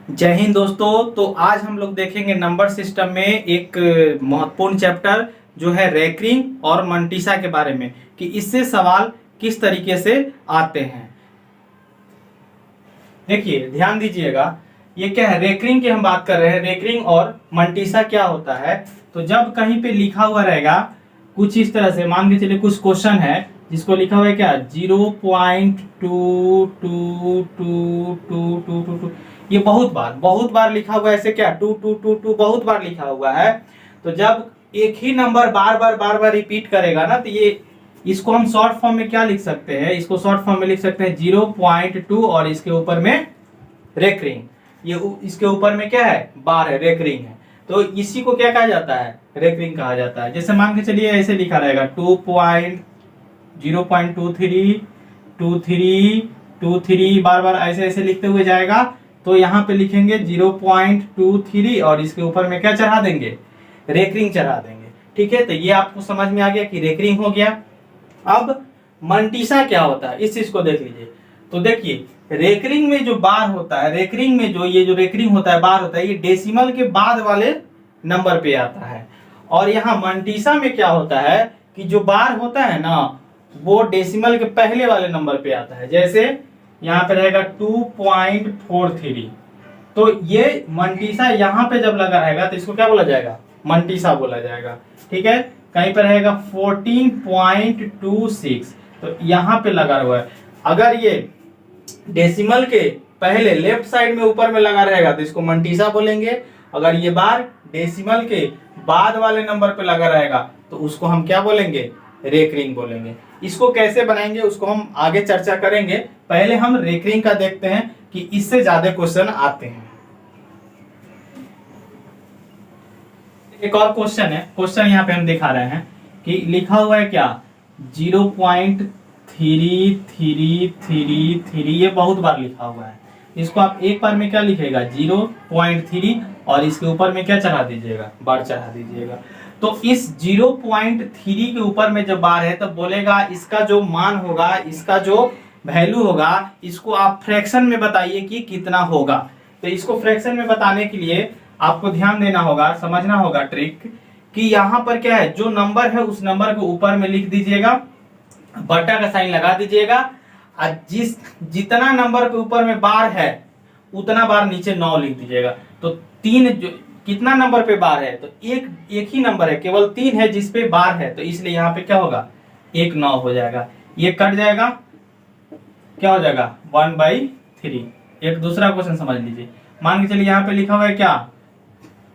जय हिंद दोस्तों। तो आज हम लोग देखेंगे नंबर सिस्टम में एक महत्वपूर्ण चैप्टर जो है रेकरिंग और मंटीसा के बारे में कि इससे सवाल किस तरीके से आते हैं। देखिए ध्यान दीजिएगा, ये क्या है, रेकरिंग की हम बात कर रहे हैं। रेकरिंग और मंटीसा क्या होता है, तो जब कहीं पे लिखा हुआ रहेगा कुछ इस तरह से, मान के चलिए कुछ क्वेश्चन है जिसको लिखा हुआ है क्या 0.222222, ये बहुत बार लिखा हुआ है। ऐसे क्या 2222 बहुत बार लिखा हुआ है। तो जब एक ही नंबर बार बार रिपीट करेगा ना, तो ये इसको हम शॉर्ट फॉर्म में क्या लिख सकते हैं, इसको शॉर्ट फॉर्म में लिख सकते हैं 0.2 और इसके ऊपर में रेकरिंग। ये इसके ऊपर में क्या है, बार है, रेकरिंग है। तो इसी को क्या कहा जाता है, रेकरिंग कहा जाता है। जैसे मान के चलिए ऐसे लिखा रहेगा 0.23 बार ऐसे लिखते हुए जाएगा। तो यहाँ पे लिखेंगे 0.23 और इसके ऊपर में क्या चढ़ा देंगे, रेकरिंग चढ़ा देंगे। ठीक है, तो ये आपको समझ में आ गया कि रेकरिंग हो गया। अब मंटीसा क्या होता है, इस चीज को देख लीजिए। तो देखिए रेकरिंग में जो बार होता है, रेकरिंग में जो ये जो रेकरिंग होता है, बार होता है, ये डेसिमल के बाद वाले नंबर पे आता है। और यहाँ मंटीसा में क्या होता है कि जो बार होता है ना, वो डेसिमल के पहले वाले नंबर पे आता है। जैसे यहाँ पे रहेगा 2.43, तो ये मंटीसा यहाँ पे जब लगा रहेगा तो इसको क्या बोला जाएगा, मंटीसा बोला जाएगा। ठीक है, कहीं पर रहेगा 14.26, तो यहाँ पे लगा हुआ है। अगर ये डेसिमल के पहले लेफ्ट साइड में ऊपर में लगा रहेगा तो इसको मंटीसा बोलेंगे। अगर ये बार डेसिमल के बाद वाले नंबर पे लगा रहेगा तो उसको हम क्या बोलेंगे, रेकरिंग बोलेंगे। इसको कैसे बनाएंगे उसको हम आगे चर्चा करेंगे। पहले हम रेकरिंग का देखते हैं कि इससे ज्यादा क्वेश्चन आते हैं। एक और क्वेश्चन है, क्वेश्चन यहाँ पे हम दिखा रहे हैं कि लिखा हुआ है क्या 0.3333, ये बहुत बार लिखा हुआ है। इसको आप एक बार में क्या लिखेगा 0.3 और इसके ऊपर में क्या चढ़ा दीजिएगा, बार चढ़ा दीजिएगा। तो इस 0.3 के ऊपर में जब बार है तब बोलेगा इसका जो मान होगा, इसका जो वैल्यू होगा, इसको आप फ्रैक्शन में बताइए कि कितना होगा। तो इसको फ्रैक्शन में बताने के लिए आपको ध्यान देना होगा, समझना होगा ट्रिक कि यहाँ पर क्या है, जो नंबर है उस नंबर को ऊपर में लिख दीजिएगा, बटा का साइन लगा दीजिएगा। और जितना नंबर के ऊपर में बार है उतना बार नीचे 9 लिख दीजिएगा। तो तीन जो कितना नंबर पे बार है, तो एक ही नंबर है, केवल 3 है जिस पे बार है, तो इसलिए यहाँ पे क्या होगा 9 हो जाएगा। ये कट जाएगा, क्या हो जाएगा 1/3। एक दूसरा क्वेश्चन समझ लीजिए, मान के चलिए यहाँ पे लिखा हुआ है क्या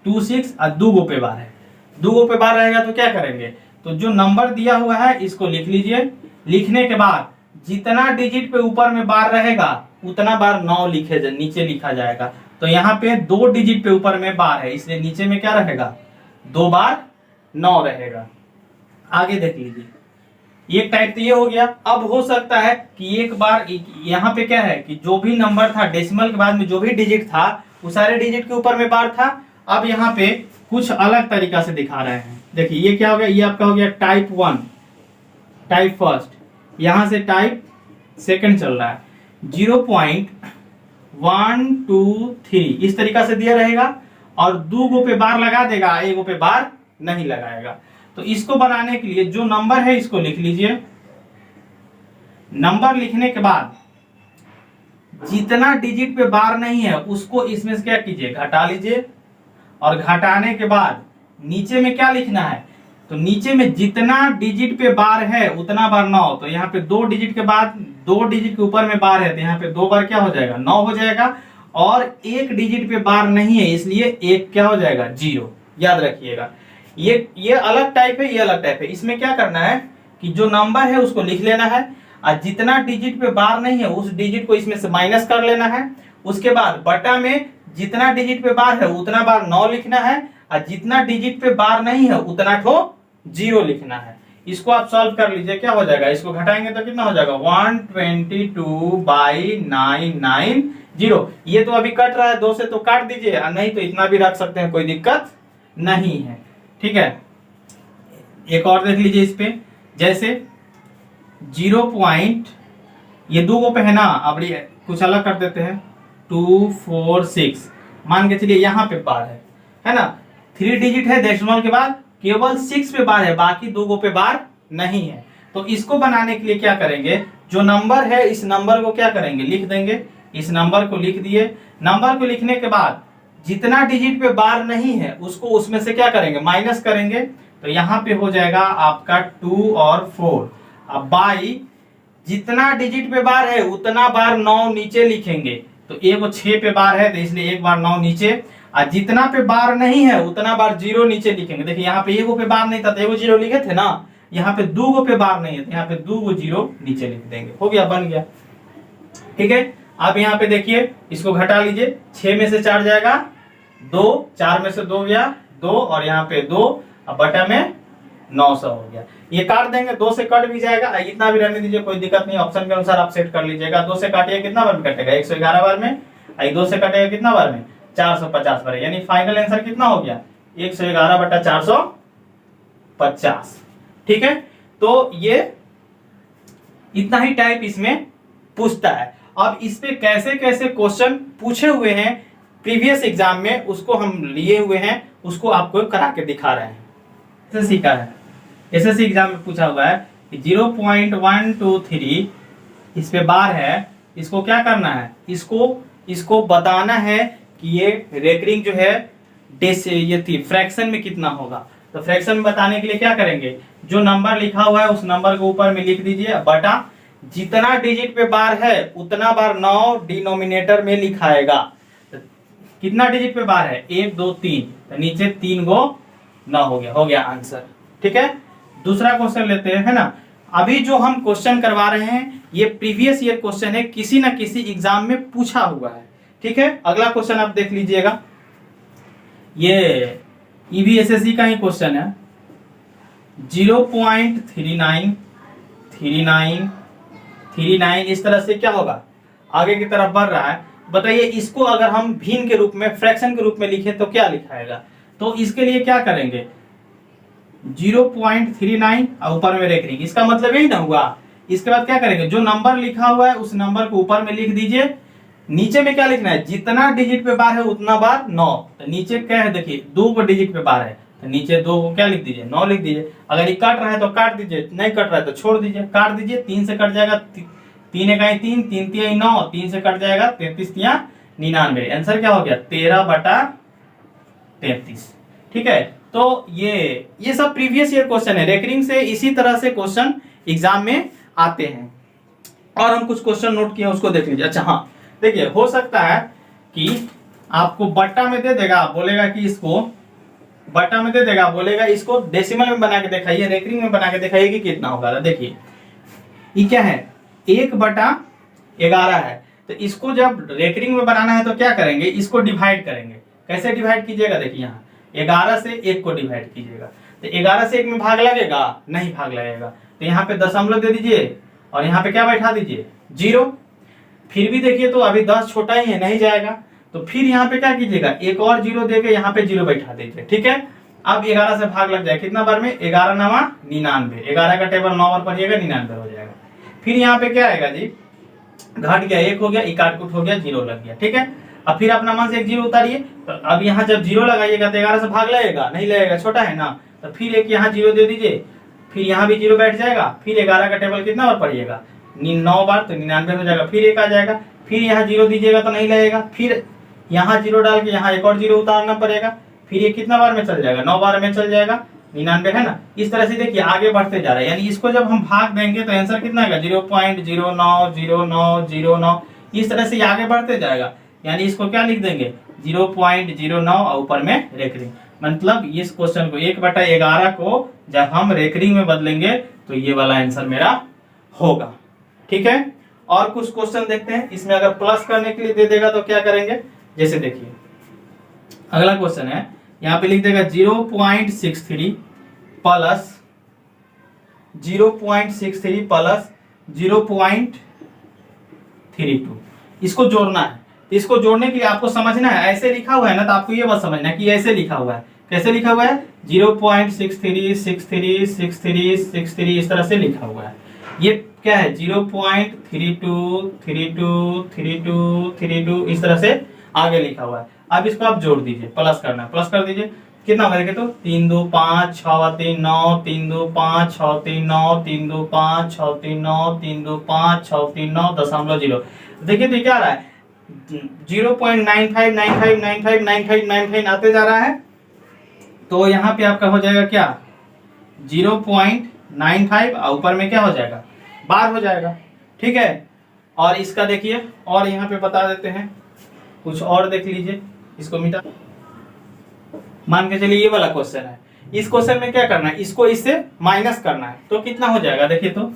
26 और 2 गो पे बार है। 2 गो पे बार रहेगा तो क्या करेंगे, तो जो नंबर दिया हुआ है इसको लिख लीजिए। लिखने के बाद जितना डिजिट पे ऊपर में बार रहेगा उतना बार 9 नीचे लिखा जाएगा। तो यहाँ पे 2 डिजिट पे ऊपर में बार है, इसलिए नीचे में क्या रहेगा 2 बार 9 रहेगा। आगे देख लीजिए, एक टाइप तो ये हो गया। अब हो सकता है कि एक बार यहाँ पे क्या है कि जो भी नंबर था डेसिमल के बाद में जो भी डिजिट था वो सारे डिजिट के ऊपर में बार था। अब यहाँ पे कुछ अलग तरीका से दिखा रहे हैं। देखिए ये क्या हो गया, ये आपका हो गया टाइप 1, टाइप फर्स्ट, यहां से टाइप सेकंड चल रहा है। 0.123 इस तरीका से दिया रहेगा और 2 गो पे बार लगा देगा, 1 गो पे बार नहीं लगाएगा। तो इसको बनाने के लिए जो नंबर है इसको लिख लीजिए। नंबर लिखने के बाद जितना डिजिट पे बार नहीं है उसको इसमें से क्या कीजिए, घटा लीजिए। और घटाने के बाद नीचे में क्या लिखना है, तो नीचे में जितना डिजिट पे बार है उतना बार 9। तो यहाँ पे 2 डिजिट के बाद 2 डिजिट के ऊपर में बार है तो यहाँ पे 2 बार क्या हो जाएगा 9 हो जाएगा। और 1 डिजिट पे बार नहीं है इसलिए 1 क्या हो जाएगा 0। याद रखिएगा, ये अलग टाइप है, ये अलग टाइप है। इसमें क्या करना है कि जो नंबर है उसको लिख लेना है और जितना डिजिट पे बार नहीं है उस डिजिट को इसमें से माइनस कर लेना है। उसके बाद बटा में जितना डिजिट पे बार है उतना बार 9 लिखना है और जितना डिजिट पे बार नहीं है उतना ठो 0 लिखना है। इसको आप सॉल्व कर लीजिए, क्या हो जाएगा, इसको घटाएंगे तो कितना हो जाएगा 122/990। ये तो अभी कट रहा है 2 से, तो काट दीजिए, नहीं तो इतना भी रख सकते हैं, कोई दिक्कत नहीं है। ठीक है, एक और देख लीजिए इस पे, जैसे 0. ये 2 गो पे है ना, अब कुछ अलग कर देते हैं 246 मान के चलिए यहाँ पे बार है ना, 3 डिजिट है डेसिमल के बाद, केवल 6 पे बार है, बाकी 2 पे बार नहीं है। तो इसको बनाने के लिए क्या करेंगे, जो नंबर है इस नंबर को क्या करेंगे, लिख देंगे। इस नंबर को लिख दिए। नंबर को लिखने के बाद जितना डिजिट पे बार नहीं है उसको उसमें से क्या करेंगे, माइनस करेंगे। तो यहाँ पे हो जाएगा आपका 2 और 4। अब बाई जितना डिजिट पे बार है उतना बार 9 नीचे लिखेंगे। तो एगो 6 पे बार है तो इसलिए एक बार 9 नीचे, और जितना पे बार नहीं है उतना बार 0 नीचे लिखेंगे। देखिए यहाँ पे एगो पे बार नहीं था तो एगो 0 लिखे थे ना, यहाँ पे 2 पे बार नहीं है तो यहाँ पे 2 0 नीचे लिख देंगे। हो गया, बन गया। ठीक है, अब यहाँ पे देखिए इसको घटा लीजिए, 6 में से 4 जाएगा 2, 4 में से 2 गया 2, और यहाँ पे 2 अब बटा में 900 हो गया। ये काट देंगे, 2 से कट भी जाएगा, इतना भी रहने दीजिए, कोई दिक्कत नहीं, ऑप्शन के अनुसार आप सेट कर लीजिएगा। 2 से काटिए कितना बार में कटेगा, 111 बार में, 2 से कटेगा कितना बार में, 450 बार, यानी फाइनल आंसर कितना हो गया, 111 बटा 450। ठीक है, तो ये इतना ही टाइप इसमें पूछता है। अब इस पे कैसे कैसे क्वेश्चन पूछे हुए हैं प्रीवियस एग्जाम में, उसको हम लिए हुए हैं, उसको आपको करा के दिखा रहे हैं। ऐसे सीखा है, एसएससी एग्जाम में पूछा हुआ है कि 0.123 इस पे बार है, इसको क्या करना है, इसको बताना है कि ये रेकरिंग जो है ये थी फ्रैक्शन में कितना होगा। तो फ्रैक्शन में बताने के लिए क्या करेंगे, जो नंबर लिखा हुआ है उस नंबर को ऊपर में लिख दीजिए, बटा जितना डिजिट पे बार है उतना बार 9 डिनोमिनेटर में लिखाएगा। तो कितना डिजिट पे बार है, 1 2 3, तो नीचे 3 गो 9 हो गया आंसर। ठीक है, दूसरा क्वेश्चन लेते हैं, है ना। अभी जो हम क्वेश्चन करवा रहे हैं ये प्रीवियस ईयर क्वेश्चन है, किसी ना किसी एग्जाम में पूछा हुआ है। ठीक है, अगला क्वेश्चन आप देख लीजिएगा, ये ईवीएसएससी का ही क्वेश्चन है। 0.393939 इस तरह से क्या होगा, आगे की तरफ बढ़ रहा है। बताइए इसको अगर हम भिन्न के रूप में, फ्रैक्शन के रूप में लिखे तो क्या लिखाएगा। तो इसके लिए क्या करेंगे, 0.39 और ऊपर में रेकरिंग, इसका मतलब यही ना हुआ। इसके बाद क्या करेंगे, जो नंबर लिखा हुआ है उस नंबर को ऊपर में लिख दीजिए, नीचे में क्या लिखना है, जितना डिजिट पे बार है उतना बार 9। तो नीचे क्या है, देखिए 2 डिजिट पे बार है तो नीचे 2 को क्या लिख दीजिए, 9 लिख दीजिए। अगर ये कट रहा है तो काट दीजिए, नहीं कट रहा है तो छोड़ दीजिए, काट दीजिए। 3 से कट जाएगा 3 इकाई 3, 3 तिहाई 9, 3 से कट जाएगा 33 तिया 99। आंसर क्या हो गया, 13 बटा 33। ठीक है, तो ये सब प्रीवियस ईयर क्वेश्चन है, रेकरिंग से इसी तरह से क्वेश्चन एग्जाम में आते हैं। और हम कुछ क्वेश्चन नोट किए उसको देख लीजिए। अच्छा हाँ, देखिए हो सकता है कि आपको बट्टा में दे देगा, बोलेगा कि इसको बट्टा में दे देगा, बोलेगा इसको डेसिमल में बना के दिखाइए, रेकरिंग में बना के दिखाइए कि कितना होगा। देखिए ये क्या है, 1/11 है। तो इसको जब रेकरिंग में बनाना है तो क्या करेंगे, इसको डिवाइड करेंगे। कैसे डिवाइड कीजिएगा, देखिए यहाँ 11 से 1 को डिवाइड कीजिएगा। तो 11 से 1 में भाग लगेगा, नहीं भाग लगेगा। तो यहाँ पे दशमलव दे दीजिए और यहाँ पे क्या बैठा दीजिए, 0। फिर भी देखिए तो अभी 10 छोटा ही है, नहीं जाएगा। तो फिर यहाँ पे क्या कीजिएगा, एक और 0 देके यहाँ पे 0 बैठा दीजिए। ठीक है, अब 11 से भाग लग जाए कितना बार में, 11 9 99, 11 का टेबल 9 बार पढ़िएगा, 99 हो जाएगा। फिर यहाँ पे क्या आएगा जी, घट गया, 1 हो गया, इकाट कुट हो गया, 0 लग गया। ठीक है, अब फिर अपना मन से एक 0 उतारिए। तो अब यहाँ जब 0 लगाइएगा तो 11 से भाग लगेगा, नहीं लगेगा, छोटा है ना। तो फिर एक यहाँ 0 दे दीजिए, फिर यहाँ भी 0 बैठ जाएगा। फिर 11 का टेबल कितना बार पढ़िएगा, 9 बार, तो 99 हो जाएगा। फिर 1 आ जाएगा, फिर यहाँ 0 दीजिएगा तो नहीं लगेगा। फिर यहाँ 0 डाल के यहाँ एक और 0 उतारना पड़ेगा। फिर ये कितना बार में चल जाएगा, 9 बार में चल जाएगा, 99 है ना। इस तरह से देखिए आगे बढ़ते जा रहा है, यानी इसको जब हम भाग देंगे तो आंसर कितना आएगा, 0.090909। इस तरह से आगे बढ़ते जाएगा, यानी इसको क्या लिख देंगे, 0.09 और ऊपर में रेकरिंग। मतलब इस क्वेश्चन को 1/11 को जब हम रेकरिंग में बदलेंगे तो ये वाला आंसर मेरा होगा। ठीक है, और कुछ क्वेश्चन देखते हैं। इसमें अगर प्लस करने के लिए दे देगा तो क्या करेंगे, जैसे देखिए अगला क्वेश्चन है, यहाँ पे लिख देगा 0.63 प्लस 0.63 प्लस 0.32। इसको जोड़ना है। इसको जोड़ने के लिए आपको समझना है, ऐसे लिखा हुआ है ना, तो आपको ये बात समझना है कि ऐसे लिखा हुआ है। कैसे लिखा हुआ है, 0.63636363 इस तरह से लिखा हुआ है। ये क्या है, 0.323232 इस तरह से आगे लिखा हुआ है। अब इसको आप जोड़ दीजिए, प्लस करना है, प्लस कर दीजिए। कितना होगा देखिए तो 3 2 5 6 3 9 3 2 5 6 3 9 3 2 5 6 3 9 3 2 5 6 3 9 0.0। देखिए तो क्या आ रहा है 0.95959595 आते जा रहा है। तो यहाँ पे आपका हो जाएगा क्या 0.95 और ऊपर में क्या हो जाएगा बार हो जाएगा। ठीक है, और इसका देखिए और यहाँ पे बता देते हैं कुछ और देख लीजिए। इसको मिटा मान के चलिए ये वाला क्वेश्चन है। इस क्वेश्चन में क्या करना है, इसको इससे माइनस करना है। तो कितना हो जाएगा देखिए तो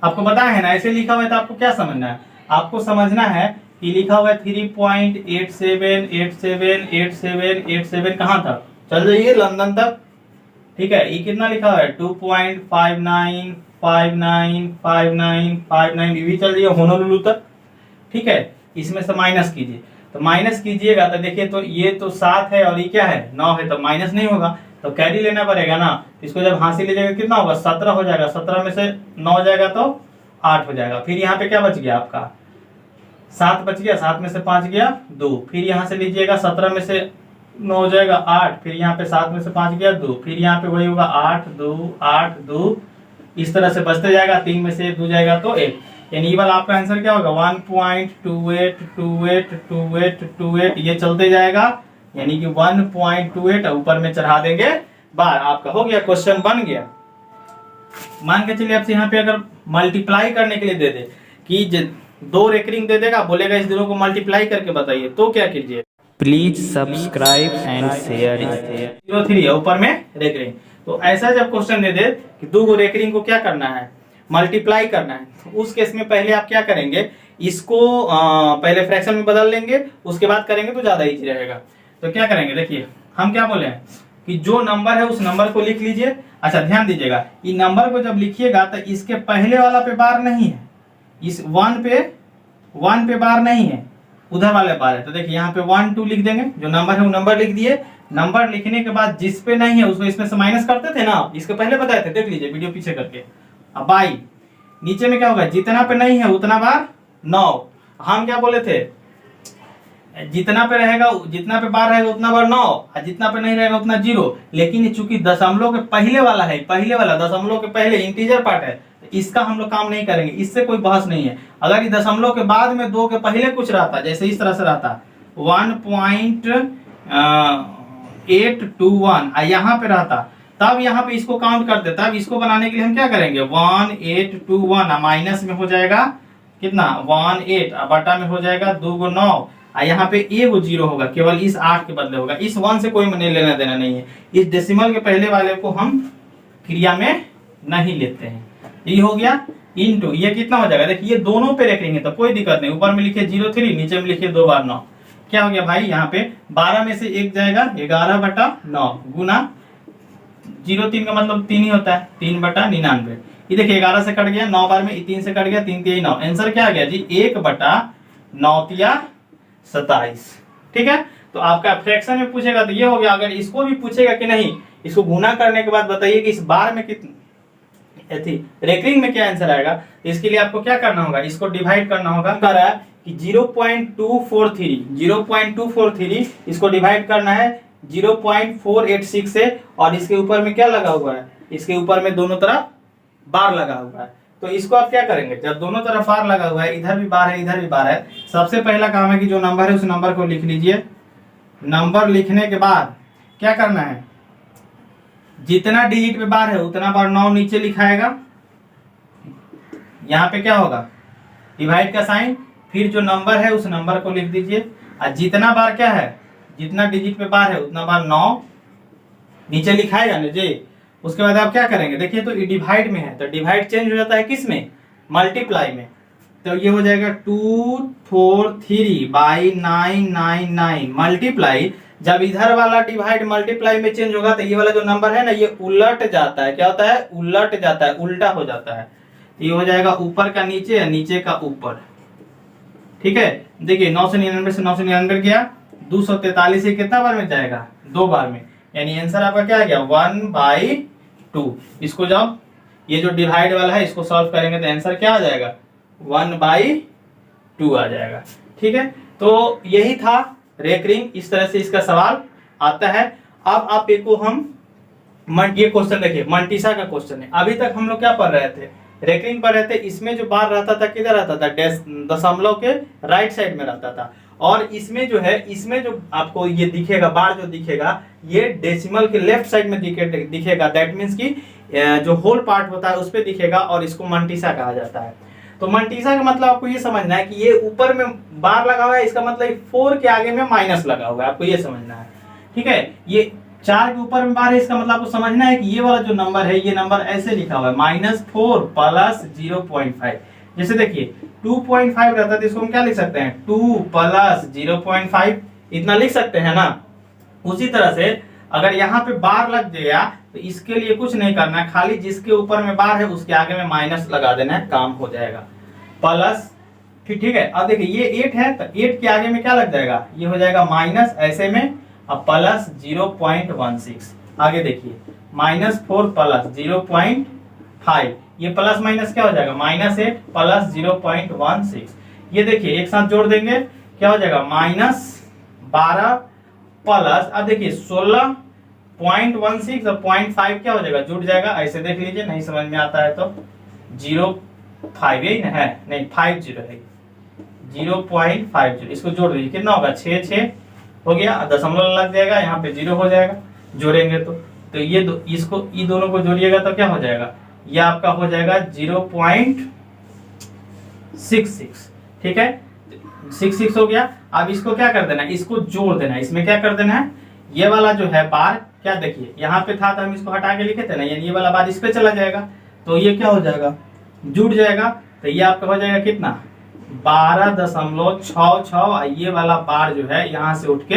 आपको पता है ना, ऐसे लिखा हुआ है तो आपको क्या समझना है, आपको समझना है कि लिखा हुआ है 3.87878787 कहाँ था, चल जाइए लंदन तक। ठीक है, ये कितना लिखा हुआ है 2.59595959 ये भी चल जाइए होनोलुलु तक। ठीक है, इसमें से माइनस कीजिए, तो माइनस कीजिएगा तो देखिए तो ये तो 7 है और ये क्या है 9 है, तो माइनस नहीं होगा तो कैरी लेना पड़ेगा ना। इसको जब हासिल ले जाएगा कितना होगा 17 हो जाएगा, 17 में से 9 जाएगा तो 8 हो जाएगा। फिर यहाँ पे क्या बच गया आपका 7 बच गया, 7 में से 5 गया 2, फिर यहाँ से लीजिएगा 17 में से 9 हो जाएगा 8, फिर यहाँ पे 7 में से 5 गया 2, फिर यहाँ पे वही होगा 8 2 8 2, इस तरह से बचते जाएगा, 3 में से 2 जाएगा तो 1, यानी ये वाला आपका आंसर क्या होगा 1.28282828 ये चलते जाएगा, यानी कि 1.28 ऊपर में चढ़ा देंगे बार। आपका हो गया, क्वेश्चन बन गया। मान के चलिए आपसे यहाँ पे अगर मल्टीप्लाई करने के लिए दे दे कि 2 रेकरिंग दे देगा, बोलेगा इस दोनों को मल्टीप्लाई करके बताइए, तो क्या कीजिए प्लीज सब्सक्राइब एंड शेयर। 0.3 है ऊपर में रेकरिंग। तो ऐसा जब क्वेश्चन दे दे कि 2 रेकरिंग को क्या करना है मल्टीप्लाई करना है, तो उस केस में पहले आप क्या करेंगे, इसको पहले फ्रैक्शन में बदल लेंगे, उसके बाद करेंगे तो ज्यादा इजी रहेगा। तो क्या करेंगे देखिए, हम क्या बोले हैं कि जो नंबर है उस नंबर को लिख लीजिए। अच्छा ध्यान दीजिएगा, ये नंबर को जब लिखिएगा तो इसके पहले वाला पे बार नहीं है, इस 1 पे बार नहीं है, उधर वाले बार है। तो देखिए यहाँ पे 1 2 लिख देंगे, जो नंबर है वो नंबर लिख दिए। नंबर लिखने के बाद जिस पे नहीं है उसको इसमें से माइनस करते थे ना, इसके पहले बताए थे, देख लीजिए वीडियो पीछे करके। अब बाई नीचे में क्या होगा, जितना पे नहीं है उतना बार 9। हम क्या बोले थे, जितना पे रहेगा जितना पे बार रहेगा उतना बार 9 और जितना पे नहीं रहेगा उतना 0। लेकिन चूंकि दशमलव के पहले वाला है, पहले वाला दशमलव के पहले इंटीजर पार्ट है, इसका हम लोग काम नहीं करेंगे, इससे कोई बहस नहीं है। अगर ये दशमलव के बाद में 2 के पहले कुछ रहता, जैसे इस तरह से रहता 1.821 यहाँ पे रहता, तब यहाँ पे इसको काउंट करते। तब इसको बनाने के लिए हम क्या करेंगे 1821 माइनस में हो जाएगा कितना 18 बटा में हो जाएगा 2 को 9, यहाँ पे ए वो 0 होगा, केवल इस 8 के बदले होगा। इस 1 से कोई लेना देना नहीं है, इस डेसिमल के पहले वाले को हम क्रिया में नहीं लेते हैं। ये हो गया इनटू ये कितना हो जाएगा, देखिए ये दोनों पे रखेंगे तो कोई दिक्कत नहीं, ऊपर में लिखिए 0.3 नीचे में लिखिए 2 बार 9। क्या हो गया भाई, यहाँ पे 12 में से 1 जाएगा 11 बटा 9 गुना 0.3 का मतलब 3 ही होता है, 3 बटा 99। ये देखिए 11 से कट गया, 9 बार में 3 से कट गया, 3 3 9। आंसर क्या आ गया जी 1 बटा 9 27। ठीक है, तो आपका फ्रैक्शन में पूछेगा तो ये हो गया। अगर इसको भी पूछेगा कि नहीं, इसको गुना करने के बाद बताइए कि इस बार में कितनी रेकरिंग में क्या आंसर आएगा, तो इसके लिए आपको क्या करना होगा, इसको डिवाइड करना होगा। कह रहा है कि 0.243 इसको डिवाइड करना है 0.486 से, और इसके ऊपर में क्या लगा हुआ है, इसके ऊपर में दोनों तरफ बार लगा हुआ है। तो इसको आप क्या करेंगे, जब दोनों तरफ बार लगा हुआ है, इधर भी बार है इधर भी बार है, सबसे पहला काम है कि जो नंबर है उस नंबर को लिख लीजिए। नंबर लिखने के बाद क्या करना है, जितना डिजिट पे बार है उतना बार 9 नीचे लिखाएगा। यहाँ पे क्या होगा डिवाइड का साइन, फिर जो नंबर है उस नंबर को लिख दीजिए, और जितना बार क्या है, जितना डिजिट पे बार है उतना बार 9 नीचे लिखाएगा ना जी। उसके बाद आप क्या करेंगे, देखिए तो ये डिवाइड में है तो डिवाइड चेंज हो जाता है किस में, मल्टीप्लाई में। तो ये हो जाएगा 243/999 मल्टीप्लाई। जब इधर वाला डिवाइड मल्टीप्लाई में चेंज होगा तो ये वाला जो नंबर है ना ये उलट जाता है, क्या होता है उलट जाता है, उल्टा हो जाता है। ये हो जाएगा ऊपर का नीचे या नीचे का ऊपर। ठीक है, देखिए 999 से 999 गया, 243 से कितना बार में जाएगा 2 बार में, यानी आंसर आपका क्या आ गया 1/2। इसको जब ये जो डिवाइड वाला है इसको सॉल्व करेंगे तो आंसर क्या आ जाएगा 1/2 आ जाएगा। ठीक है, तो यही था रेकरिंग, इस तरह से इसका सवाल आता है। अब आप को हम ये क्वेश्चन देखिए, मंटीसा का क्वेश्चन है। अभी तक हम लोग क्या पढ़ रहे थे, रेकरिंग पढ़ रहे थे। इसमें जो बार रहता था किधर रहता था, दशमलव के राइट साइड में रहता था, और इसमें जो है, इसमें जो आपको ये दिखेगा बार जो दिखेगा, ये डेसिमल के लेफ्ट साइड में दिखेगा। दैट मीन्स की जो होल पार्ट होता है उस पर दिखेगा, और इसको मंटीसा कहा जाता है। तो मंटीसा का मतलब आपको ये समझना है कि ये ऊपर में बार लगा हुआ है, इसका मतलब 4 के आगे में माइनस लगा हुआ है, आपको ये समझना है। ठीक है, ये 4 के ऊपर में बार है, इसका मतलब आपको समझना है कि ये वाला जो नंबर है, ये नंबर ऐसे लिखा हुआ है -4 प्लस 0.5। जैसे देखिए 2.5 रहता है तो इसको हम क्या लिख सकते हैं, 2 प्लस 0.5, इतना लिख सकते हैं ना। उसी तरह से अगर यहाँ पे बार लग गया तो इसके लिए कुछ नहीं करना है, खाली जिसके ऊपर में बार है उसके आगे में माइनस लगा देना है, काम हो जाएगा। प्लस, ठीक है। अब देखिए ये 8 है तो 8 के आगे में क्या लग जाएगा, ये हो जाएगा माइनस ऐसे में, अब प्लस 0.16। आगे देखिए -4 प्लस 0.5, ये प्लस माइनस क्या हो जाएगा, -8 प्लस 0.16। ये देखिए एक साथ जोड़ देंगे क्या हो जाएगा, -12 प्लस, अब देखिए 16.16 और 0.5 क्या हो जाएगा, जुड़ जाएगा। ऐसे देख लीजिए, नहीं समझ में आता है तो 0.5 यही ना है, नहीं 50 है, 0.50, इसको जोड़ दीजिए, कितना होगा 6 हो गया, दशमलव लग जाएगा, यहाँ पे 0 हो जाएगा जोड़ेंगे तो ये इसको दोनों को जोड़िएगा तो क्या हो जाएगा, ये आपका हो जाएगा 0.66। ठीक है, 66 हो गया। अब इसको क्या कर देना है, इसको जोड़ देना है। इसमें क्या कर देना है, ये वाला जो है बार, क्या देखिए यहाँ पे था तो हम इसको हटा के लिखे थे ना, यानी ये वाला बार इस पे चला जाएगा तो ये क्या हो जाएगा, जुड़ जाएगा। तो ये आपका हो जाएगा कितना, 12.66। ये वाला बार जो है यहाँ से उठ के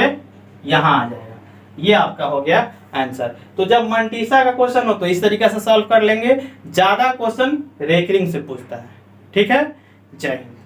यहाँ आ जाएगा। ये आपका हो गया आंसर। तो जब मंटीसा का क्वेश्चन हो तो इस तरीके से सॉल्व कर लेंगे। ज्यादा क्वेश्चन रेकरिंग से पूछता है। ठीक है, जय हिंद।